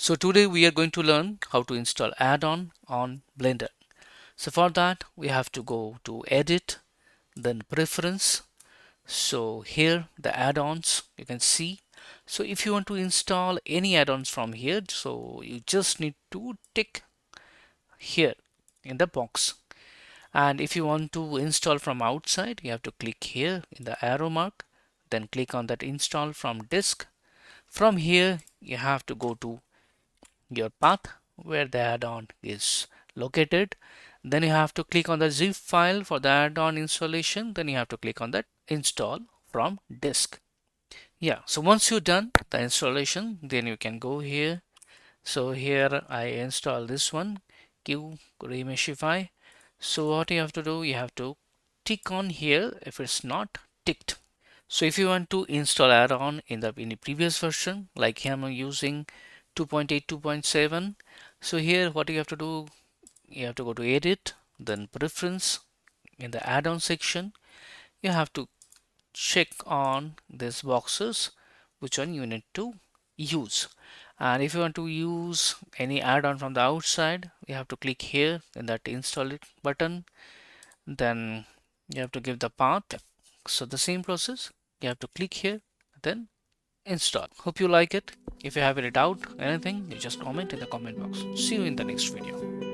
So today we are going to learn how to install add-on on Blender. So for that we have to go to edit, then preference. So here the add-ons you can see. So if you want to install any add-ons from here, so you just need to tick here in the box. And if you want to install from outside, you have to click here in the arrow mark, then click on that install from disk. From here you have to go to your path where the add-on is located. Then you have to click on the zip file for the add-on installation. Then you have to click on that install from disk. Yeah, so once you're done the installation, then you can go here. So here I install this one, Q Remeshify. So what you have to do, you have to tick on here if it's not ticked. So if you want to install add-on in the previous version, like here I'm using 2.8 2.7, so here what you have to do, you have to go to edit, then preference. In the add-on section you have to check on these boxes which one you need to use. And if you want to use any add-on from the outside, you have to click here in that install it button, then you have to give the path. So the same process, you have to click here, then install. Hope you like it. If you have any doubt, anything, you just comment in the comment box. See you in the next video.